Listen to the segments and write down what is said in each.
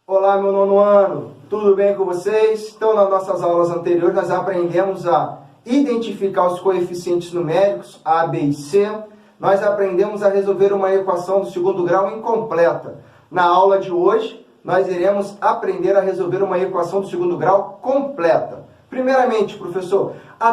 Olá, meu nono ano, tudo bem com vocês? Então, nas nossas aulas anteriores, nós aprendemos a identificar os coeficientes numéricos, A, B e C. Nós aprendemos a resolver uma equação do segundo grau incompleta. Na aula de hoje, nós iremos aprender a resolver uma equação do segundo grau completa. Primeiramente, professor, há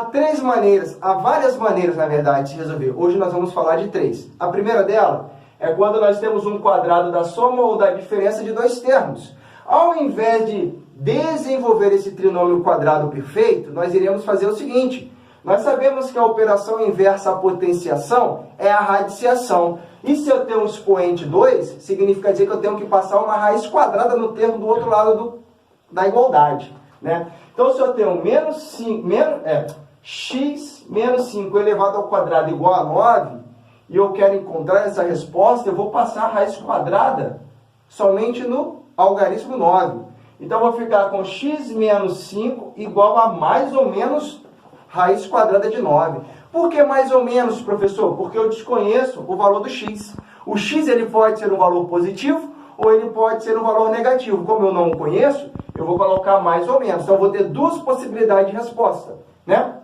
várias maneiras, na verdade, de resolver. Hoje nós vamos falar de três. A primeira dela é quando nós temos um quadrado da soma ou da diferença de dois termos. Ao invés de desenvolver esse trinômio quadrado perfeito, nós iremos fazer o seguinte. Nós sabemos que a operação inversa à potenciação é a radiciação. E se eu tenho um expoente 2, significa dizer que eu tenho que passar uma raiz quadrada no termo do outro lado da igualdade, né? Então, se eu tenho x menos 5 elevado ao quadrado igual a 9, e eu quero encontrar essa resposta, eu vou passar a raiz quadrada somente no algarismo 9. Então, eu vou ficar com x menos 5 igual a mais ou menos raiz quadrada de 9. Por que mais ou menos, professor? Porque eu desconheço o valor do x. O x ele pode ser um valor positivo ou ele pode ser um valor negativo. Como eu não o conheço, eu vou colocar mais ou menos. Então, eu vou ter duas possibilidades de resposta, né?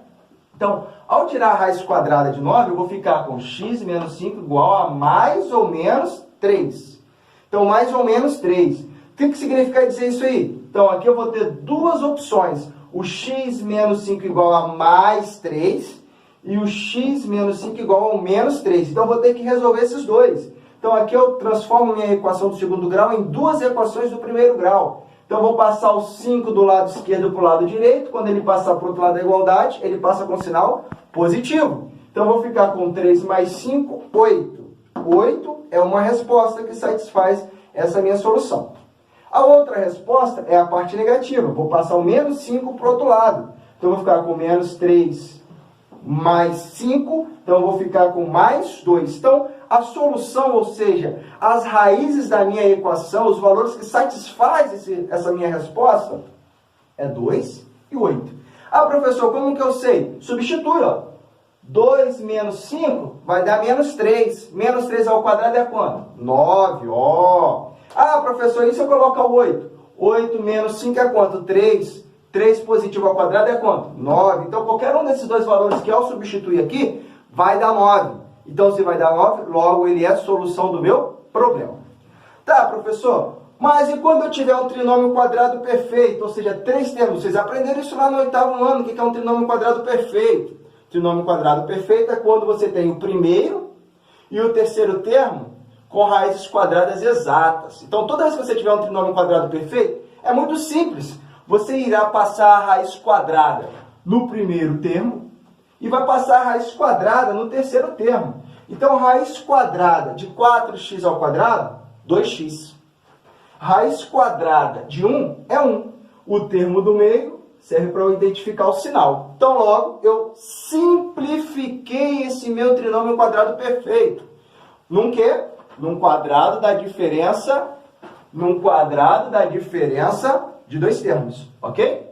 Então, ao tirar a raiz quadrada de 9, eu vou ficar com x menos 5 igual a mais ou menos 3. Então, mais ou menos 3. O que significa dizer isso aí? Então, aqui eu vou ter duas opções. O x menos 5 igual a mais 3 e o x menos 5 igual ao menos 3. Então, eu vou ter que resolver esses dois. Então, aqui eu transformo minha equação do segundo grau em duas equações do primeiro grau. Então, eu vou passar o 5 do lado esquerdo para o lado direito. Quando ele passar para o outro lado da igualdade, ele passa com sinal positivo. Então, eu vou ficar com 3 mais 5, 8. 8 é uma resposta que satisfaz essa minha solução. A outra resposta é a parte negativa. Vou passar o menos 5 para o outro lado. Então, eu vou ficar com menos 3 mais 5. Então, eu vou ficar com mais 2. Então, a solução, ou seja, as raízes da minha equação, os valores que satisfazem essa minha resposta, é 2 e 8. Ah, professor, como que eu sei? Substitui, ó. 2 menos 5 vai dar menos 3. Menos 3 ao quadrado é quanto? 9, ó. Ah, professor, e se eu colocar o 8? 8 menos 5 é quanto? 3. 3 positivo ao quadrado é quanto? 9. Então, qualquer um desses dois valores que eu substituir aqui, vai dar 9. Então, se vai dar 9, logo ele é a solução do meu problema. Tá, professor, mas e quando eu tiver um trinômio quadrado perfeito? Ou seja, três termos. Vocês aprenderam isso lá no 8º ano, o que é um trinômio quadrado perfeito? Trinômio quadrado perfeito é quando você tem o primeiro e o terceiro termo com raízes quadradas exatas. Então, toda vez que você tiver um trinômio quadrado perfeito, é muito simples. Você irá passar a raiz quadrada no primeiro termo e vai passar a raiz quadrada no terceiro termo. Então, raiz quadrada de 4x ao quadrado, 2x. Raiz quadrada de 1 é 1. O termo do meio serve para eu identificar o sinal. Então, logo, eu simplifiquei esse meu trinômio quadrado perfeito. Num quê? Num quadrado da diferença de dois termos, ok?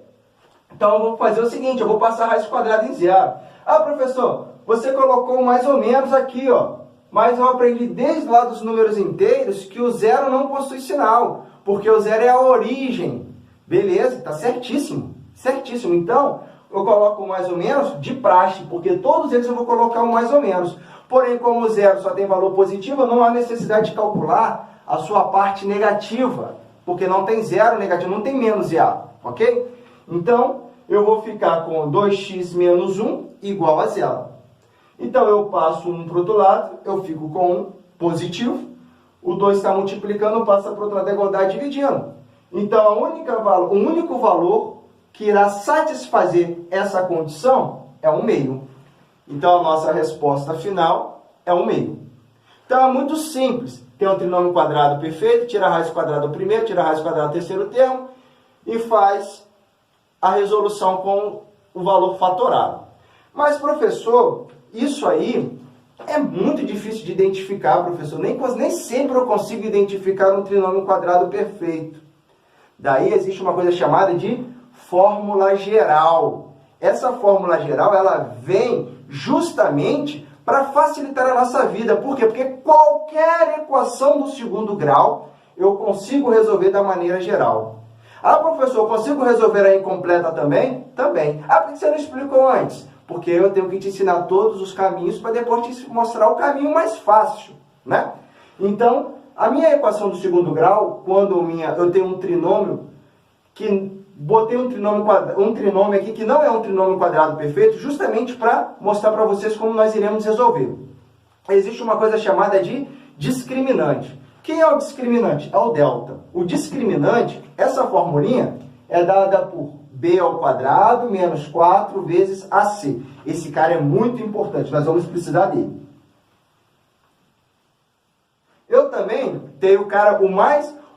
Então, eu vou fazer o seguinte, eu vou passar a raiz quadrada em zero. Ah, professor, você colocou mais ou menos aqui, ó. Mas eu aprendi desde lá dos números inteiros que o zero não possui sinal, porque o zero é a origem. Beleza, está certíssimo, certíssimo. Então, eu coloco mais ou menos de praxe, porque todos eles eu vou colocar um mais ou menos. Porém, como o zero só tem valor positivo, não há necessidade de calcular a sua parte negativa, porque não tem zero negativo, não tem menos e a, ok? Então, eu vou ficar com 2x menos 1 igual a zero. Então, eu passo 1 para o outro lado, eu fico com 1 positivo. O 2 está multiplicando, passa para o outro lado da igualdade dividindo. Então, o único valor que irá satisfazer essa condição é 1 meio. Então, a nossa resposta final é 1 meio. Então, é muito simples. Tem um trinômio quadrado perfeito, tira a raiz quadrada do primeiro, tira a raiz quadrada do terceiro termo e faz a resolução com o valor fatorado. Mas, professor, isso aí é muito difícil de identificar, professor. Nem sempre eu consigo identificar um trinômio quadrado perfeito. Daí existe uma coisa chamada de fórmula geral. Essa fórmula geral, ela vem justamente para facilitar a nossa vida. Por quê? Porque qualquer equação do segundo grau, eu consigo resolver da maneira geral. Ah, professor, eu consigo resolver a incompleta também? Também. Ah, por que você não explicou antes? Porque eu tenho que te ensinar todos os caminhos para depois te mostrar o caminho mais fácil, né? Então, a minha equação do segundo grau, quando eu tenho um trinômio, que botei um trinômio aqui que não é um trinômio quadrado perfeito, justamente para mostrar para vocês como nós iremos resolver. Existe uma coisa chamada de discriminante. Quem é o discriminante? É o delta. O discriminante, essa formulinha, é dada por b ao quadrado menos 4 vezes AC. Esse cara é muito importante, nós vamos precisar dele. Eu também tenho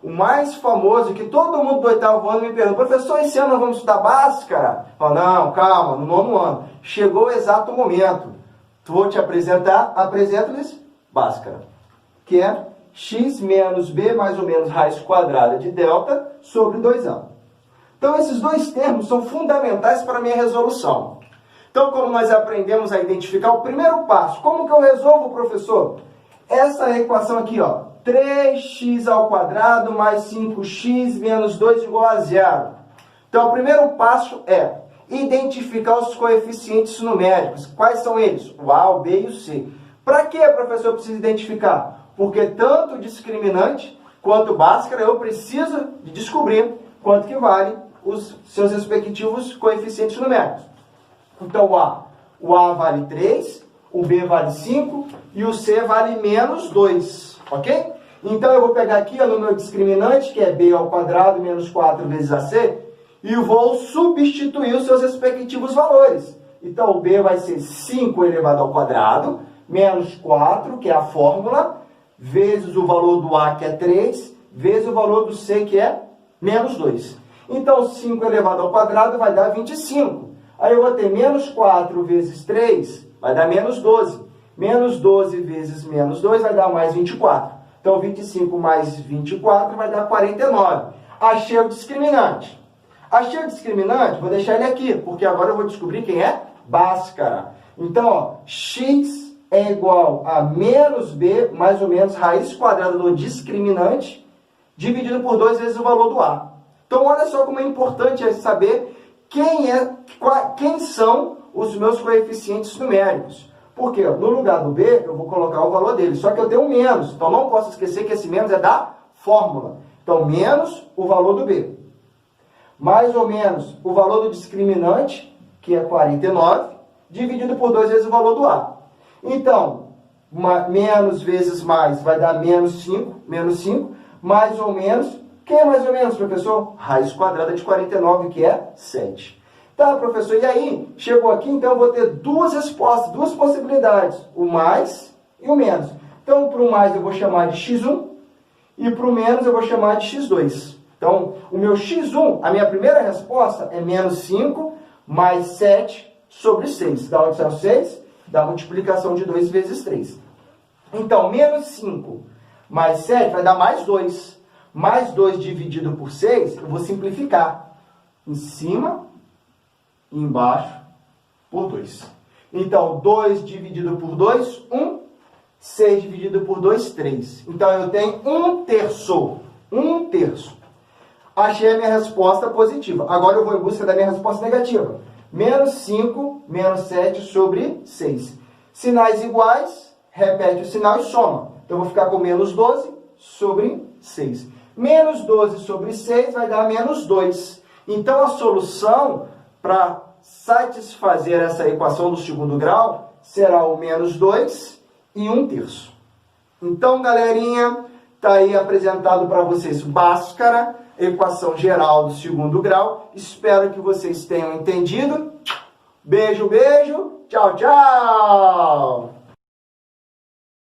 o mais famoso, que todo mundo do 8º ano me pergunta, professor, esse ano nós vamos estudar Bhaskara? Não, calma, no 9º ano. Chegou o exato momento. Vou te apresentar, apresento-lhes Bhaskara, que é x menos b mais ou menos raiz quadrada de delta sobre 2a. Então, esses dois termos são fundamentais para a minha resolução. Então, como nós aprendemos a identificar o primeiro passo, como que eu resolvo, professor? Essa equação aqui, ó, 3x ao quadrado mais 5x menos 2 igual a 0. Então, o primeiro passo é identificar os coeficientes numéricos. Quais são eles? O A, o B e o C. Para que, professor, eu preciso identificar? Porque tanto o discriminante quanto o Bhaskara eu preciso de descobrir quanto que vale os seus respectivos coeficientes numéricos. Então, o A vale 3, o B vale 5 e o C vale menos 2, ok? Então, eu vou pegar aqui no meu discriminante, que é b ao quadrado menos 4 vezes AC, e vou substituir os seus respectivos valores. Então, o b vai ser 5 elevado ao quadrado, menos 4, que é a fórmula, vezes o valor do A, que é 3, vezes o valor do C, que é menos 2. Então, 5 elevado ao quadrado vai dar 25. Aí eu vou ter menos 4 vezes 3, vai dar menos 12. Menos 12 vezes menos 2 vai dar mais 24. Então, 25 mais 24 vai dar 49. Achei o discriminante. Achei o discriminante, vou deixar ele aqui, porque agora eu vou descobrir quem é Bhaskara. Então, ó, x é igual a menos b, mais ou menos, raiz quadrada do discriminante, dividido por 2 vezes o valor do A. Então, olha só como é importante saber quem são os meus coeficientes numéricos. Porque no lugar do b, eu vou colocar o valor dele, só que eu tenho um menos. Então, não posso esquecer que esse menos é da fórmula. Então, menos o valor do b. Mais ou menos o valor do discriminante, que é 49, dividido por 2 vezes o valor do A. Então, menos vezes mais vai dar menos 5, mais ou menos, quem é mais ou menos, professor? Raiz quadrada de 49, que é 7. Tá, professor, e aí, chegou aqui, então eu vou ter duas respostas, duas possibilidades, o mais e o menos. Então, para o mais eu vou chamar de x1, e para o menos eu vou chamar de x2. Então, o meu x1, a minha primeira resposta é menos 5 mais 7 sobre 6. Da onde saiu 6? Da multiplicação de 2 vezes 3. Então, menos 5 mais 7 vai dar mais 2. Mais 2 dividido por 6, eu vou simplificar. Em cima e embaixo por 2. Então, 2 dividido por 2, 1. 6 dividido por 2, 3. Então, eu tenho 1/3. 1/3. Achei a minha resposta positiva. Agora eu vou em busca da minha resposta negativa. Menos 5, menos 7 sobre 6. Sinais iguais, repete o sinal e soma. Então, eu vou ficar com menos 12 sobre 6. Menos 12 sobre 6 vai dar menos 2. Então, a solução para satisfazer essa equação do segundo grau será o menos 2 e 1/3. Então, galerinha, está aí apresentado para vocês Bhaskara, equação geral do segundo grau. Espero que vocês tenham entendido. Beijo, beijo. Tchau, tchau.